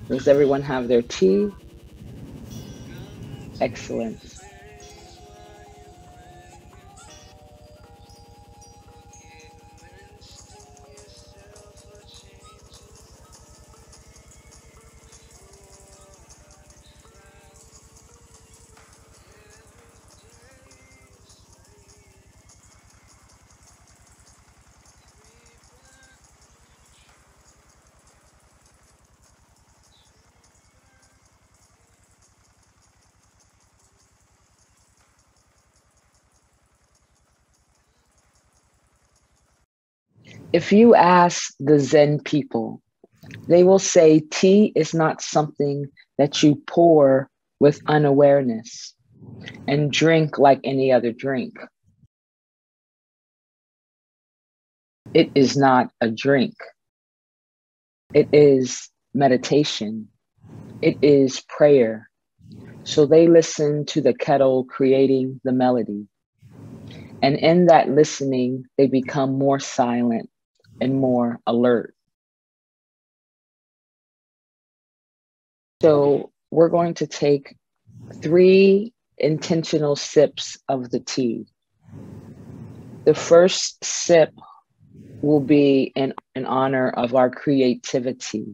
Does everyone have their tea? Excellent. If you ask the Zen people, they will say tea is not something that you pour with unawareness and drink like any other drink. It is not a drink. It is meditation. It is prayer. So they listen to the kettle creating the melody. And in that listening, they become more silent and more alert. So we're going to take 3 intentional sips of the tea. The first sip will be in honor of our creativity,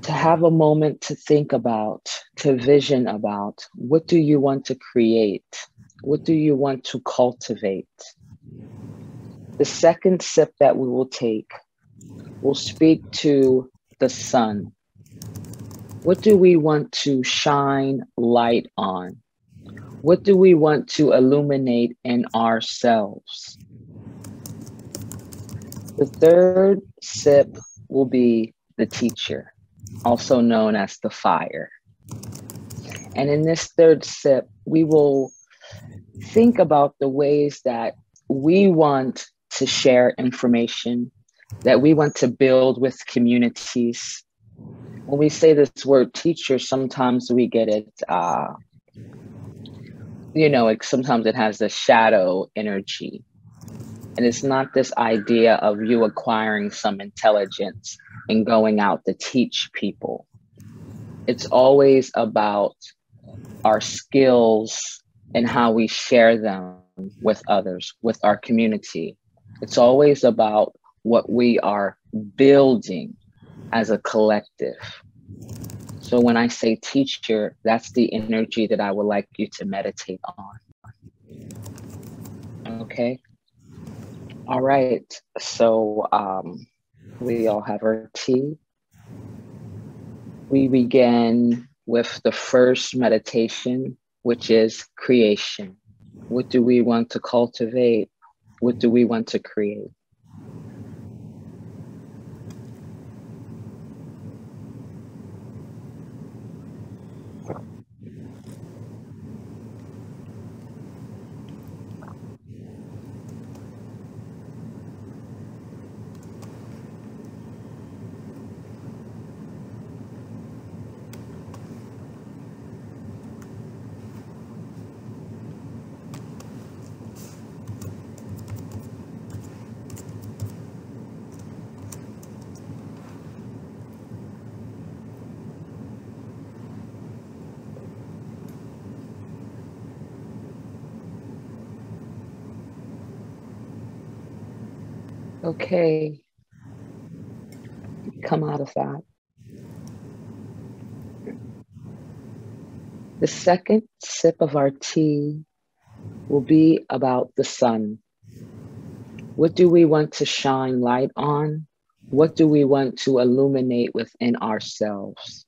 to have a moment to think about, to vision about, what do you want to create? What do you want to cultivate? The second sip that we will take will speak to the sun. What do we want to shine light on? What do we want to illuminate in ourselves? The third sip will be the teacher, also known as the fire. And in this third sip, we will think about the ways that we want to share information, that we want to build with communities. When we say this word teacher, sometimes we get it, sometimes it has the shadow energy. And it's not this idea of you acquiring some intelligence and going out to teach people. It's always about our skills and how we share them with others, with our community. It's always about what we are building as a collective. So when I say teacher, that's the energy that I would like you to meditate on. Okay. All right. So we all have our tea. We begin with the first meditation, which is creation. What do we want to cultivate? What do we want to create? Okay, come out of that. The second sip of our tea will be about the sun. What do we want to shine light on? What do we want to illuminate within ourselves?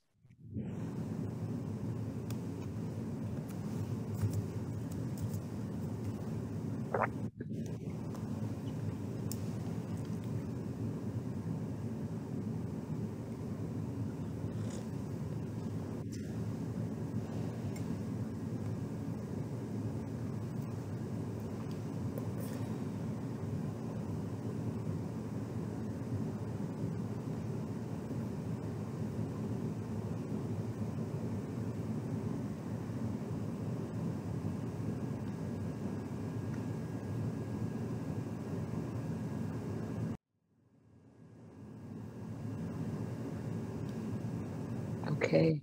Okay.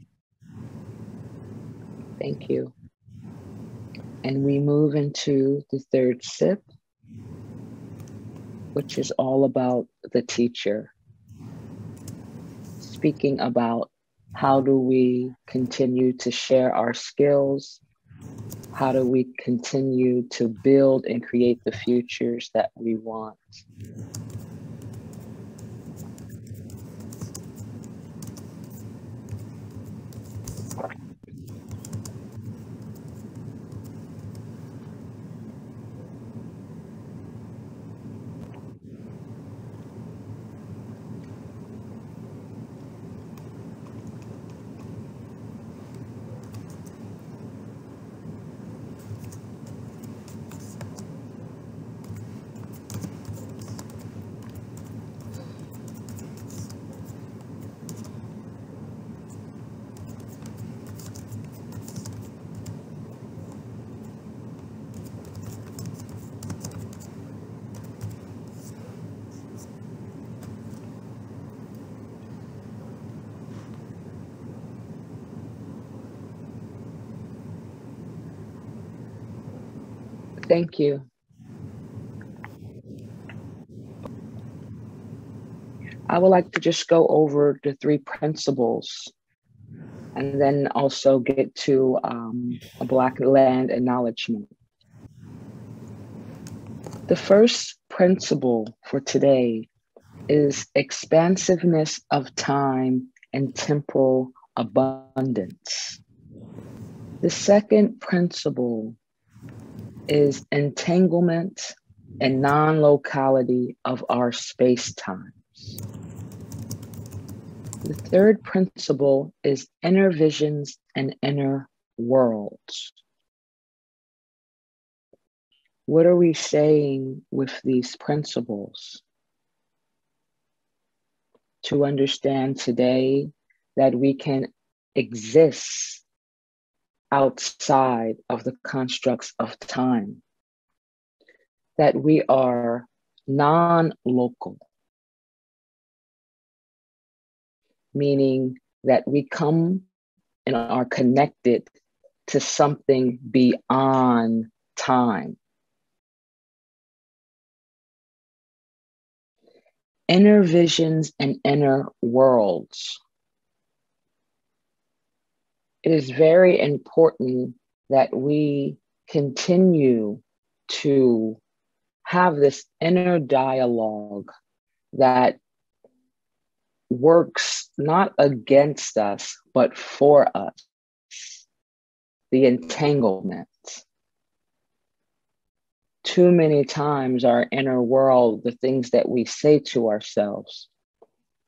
Thank you. And we move into the third sip, which is all about the teacher. Speaking about how do we continue to share our skills? How do we continue to build and create the futures that we want? Thank you. I would like to just go over the 3 principles and then also get to a Black land acknowledgement. The first principle for today is expansiveness of time and temporal abundance. The second principle is entanglement and non-locality of our space-times. The third principle is inner visions and inner worlds. What are we saying with these principles? To understand today that we can exist outside of the constructs of time, that we are non-local, meaning that we come and are connected to something beyond time. Inner visions and inner worlds. It is very important that we continue to have this inner dialogue that works not against us, but for us. The entanglement. Too many times our inner world, the things that we say to ourselves,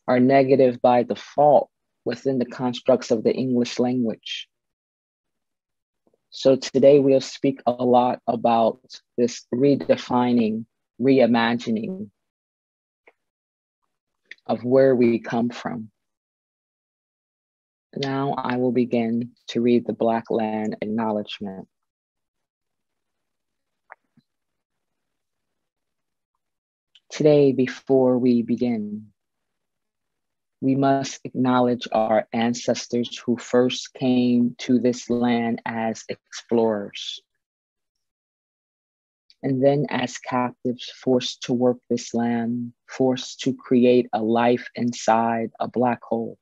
are negative by default within the constructs of the English language. So today we'll speak a lot about this redefining, reimagining of where we come from. Now I will begin to read the Black Land Acknowledgement. Today, before we begin, we must acknowledge our ancestors who first came to this land as explorers, and then as captives forced to work this land, forced to create a life inside a black hole.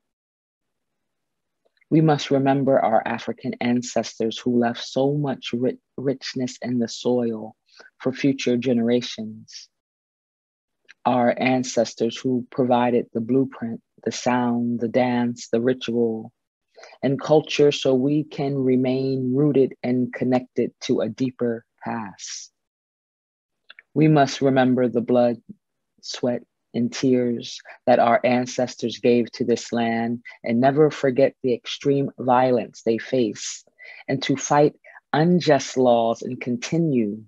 We must remember our African ancestors who left so much richness in the soil for future generations. Our ancestors who provided the blueprint, the sound, the dance, the ritual, and culture so we can remain rooted and connected to a deeper past. We must remember the blood, sweat, and tears that our ancestors gave to this land and never forget the extreme violence they face, and to fight unjust laws and continue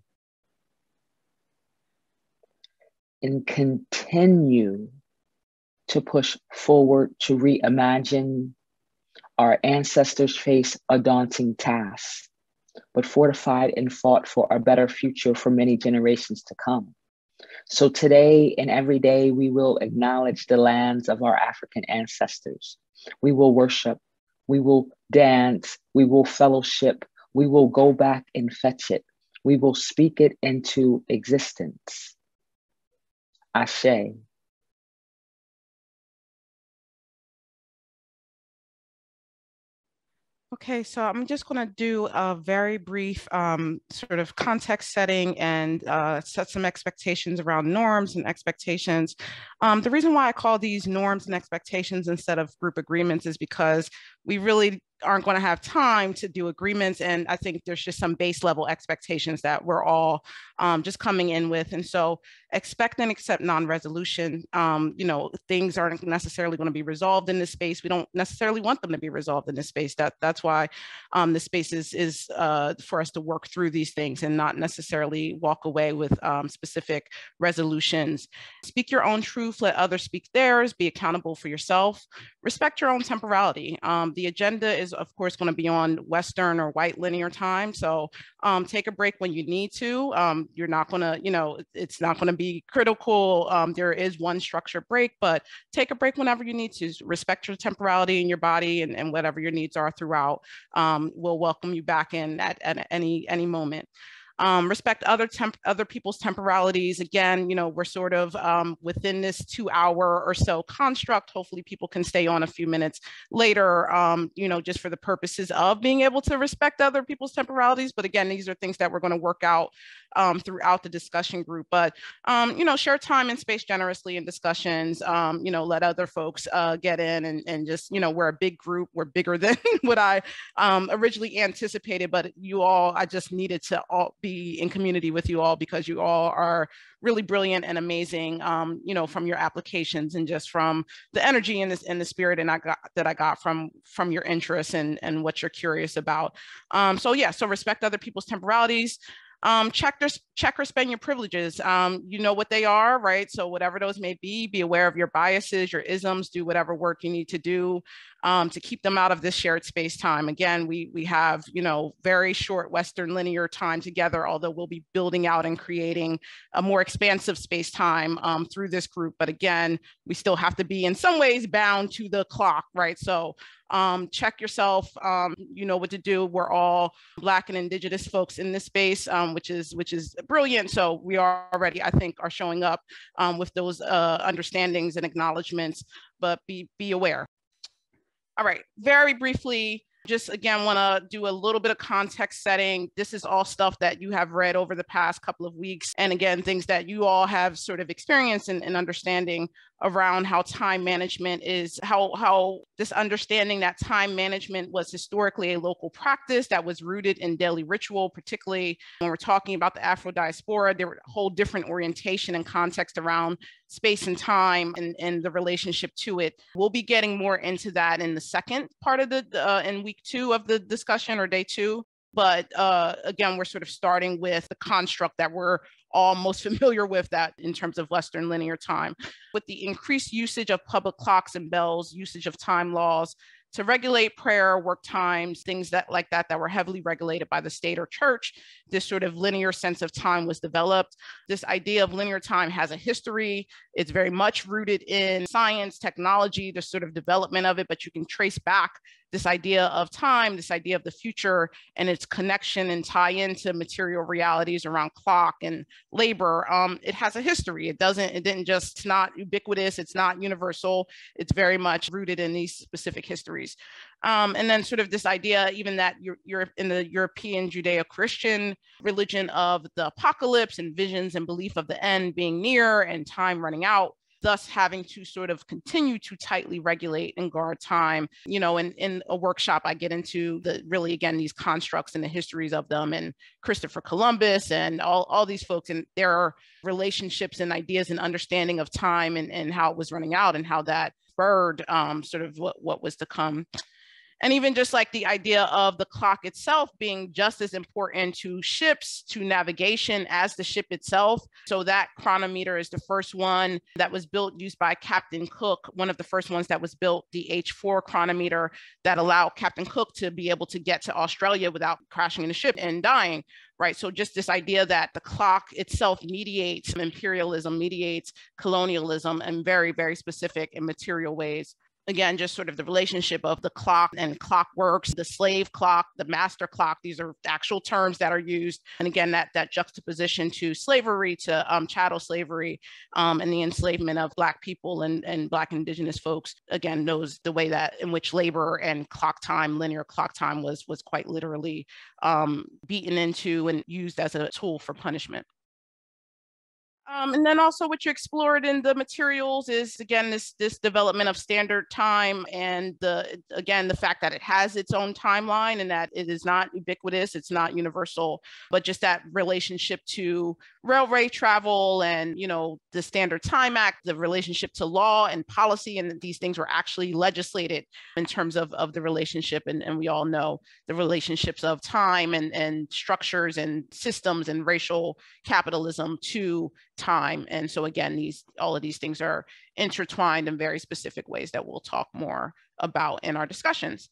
to push forward to reimagine. Our ancestors faced a daunting task, but fortified and fought for a better future for many generations to come. So today and every day, we will acknowledge the lands of our African ancestors. We will worship, We will dance. We will fellowship. We will go back and fetch it. We will speak it into existence. Ashe. Okay, so I'm just going to do a very brief sort of context setting and set some expectations around norms and expectations. The reason why I call these norms and expectations instead of group agreements is because we really aren't going to have time to do agreements. And I think there's just some base level expectations that we're all just coming in with. And so expect and accept non-resolution. Things aren't necessarily going to be resolved in this space. We don't necessarily want them to be resolved in this space. That's why this space is for us to work through these things and not necessarily walk away with specific resolutions. Speak your own truth, let others speak theirs, be accountable for yourself, respect your own temporality. The agenda is, of course, going to be on Western or white linear time. So take a break when you need to. You're not going to, it's not going to be critical. There is one structured break, but take a break whenever you need to. Respect your temporality in your body and whatever your needs are throughout. We'll welcome you back in at any moment. Respect other people's temporalities. Again, we're sort of within this 2-hour or so construct. Hopefully people can stay on a few minutes later, just for the purposes of being able to respect other people's temporalities. But again, these are things that we're going to work out throughout the discussion group. But, share time and space generously in discussions, let other folks get in and just, we're a big group. We're bigger than what I originally anticipated, but I just needed to all be in community with you all because you all are really brilliant and amazing, from your applications and just from the energy and the spirit that I got from your interests and what you're curious about. So respect other people's temporalities. Check or spend your privileges. You know what they are, right? So whatever those may be aware of your biases, your isms, do whatever work you need to do to keep them out of this shared space time. Again, we have, very short Western linear time together, although we'll be building out and creating a more expansive space time through this group. But again, we still have to be in some ways bound to the clock, right? So check yourself, you know what to do. We're all Black and Indigenous folks in this space, which is brilliant. So we already, I think, are showing up with those understandings and acknowledgements, but be aware. All right, very briefly, just again, want to do a little bit of context setting. This is all stuff that you have read over the past couple of weeks. And again, things that you all have sort of experienced and understanding around how time management is, how this understanding that time management was historically a local practice that was rooted in daily ritual, particularly when we're talking about the Afro diaspora. There were a whole different orientation and context around space and time and the relationship to it. We'll be getting more into that in the second part of in week 2 of the discussion, or day 2. But again, we're sort of starting with the construct that we're all most familiar with, that in terms of Western linear time. With the increased usage of public clocks and bells, usage of time laws to regulate prayer, work times, things that were heavily regulated by the state or church, this sort of linear sense of time was developed. This idea of linear time has a history. It's very much rooted in science, technology, the sort of development of it, but you can trace back this idea of time, this idea of the future and its connection and tie into material realities around clock and labor. It has a history. It's not ubiquitous. It's not universal. It's very much rooted in these specific histories. And then sort of this idea, even that you're in the European Judeo-Christian religion of the apocalypse and visions and belief of the end being near and time running out, thus having to sort of continue to tightly regulate and guard time. In a workshop, I get into these constructs and the histories of them, and Christopher Columbus and all these folks and their relationships and ideas and understanding of time and how it was running out and how that spurred sort of what was to come. And even just like the idea of the clock itself being just as important to ships, to navigation as the ship itself. So that chronometer is the first one that was built, used by Captain Cook, one of the first ones that was built, the H4 chronometer that allowed Captain Cook to be able to get to Australia without crashing in the ship and dying. Right. So just this idea that the clock itself mediates imperialism, mediates colonialism in very, very specific and material ways. again, just sort of the relationship of the clock and clockworks, the slave clock, the master clock. These are actual terms that are used. And again, that juxtaposition to slavery, to chattel slavery, and the enslavement of Black people and Black Indigenous folks, again, knows the way that in which labor and clock time, linear clock time was quite literally beaten into and used as a tool for punishment. And then also what you explored in the materials is, again, this development of standard time, and the fact that it has its own timeline and that it is not ubiquitous, it's not universal, but just that relationship to railway travel and, the Standard Time Act, the relationship to law and policy, and these things were actually legislated in terms of the relationship. And we all know the relationships of time and structures and systems and racial capitalism to time. And so again, all of these things are intertwined in very specific ways that we'll talk more about in our discussions.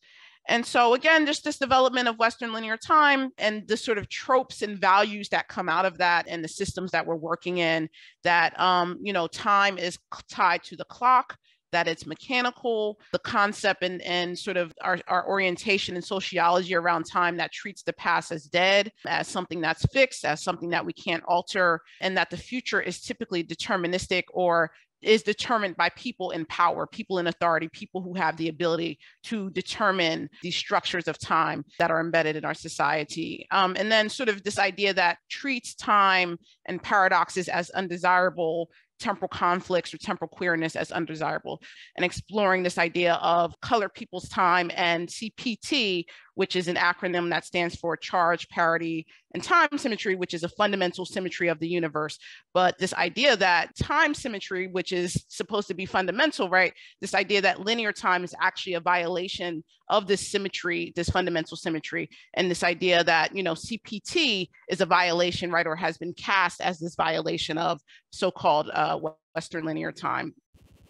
And so again, just this development of Western linear time and the sort of tropes and values that come out of that, and the systems that we're working in, that time is tied to the clock, that it's mechanical, the concept and sort of our orientation and sociology around time that treats the past as dead, as something that's fixed, as something that we can't alter, and that the future is typically deterministic or is determined by people in power, people in authority, people who have the ability to determine these structures of time that are embedded in our society. And then sort of this idea that treats time and paradoxes as undesirable, temporal conflicts or temporal queerness as undesirable, and exploring this idea of colored people's time and CPT, which is an acronym that stands for charge, parity, and time symmetry, which is a fundamental symmetry of the universe. But this idea that time symmetry, which is supposed to be fundamental, right? This idea that linear time is actually a violation of this symmetry, this fundamental symmetry, and this idea that, CPT is a violation, right, or has been cast as this violation of so-called Western linear time.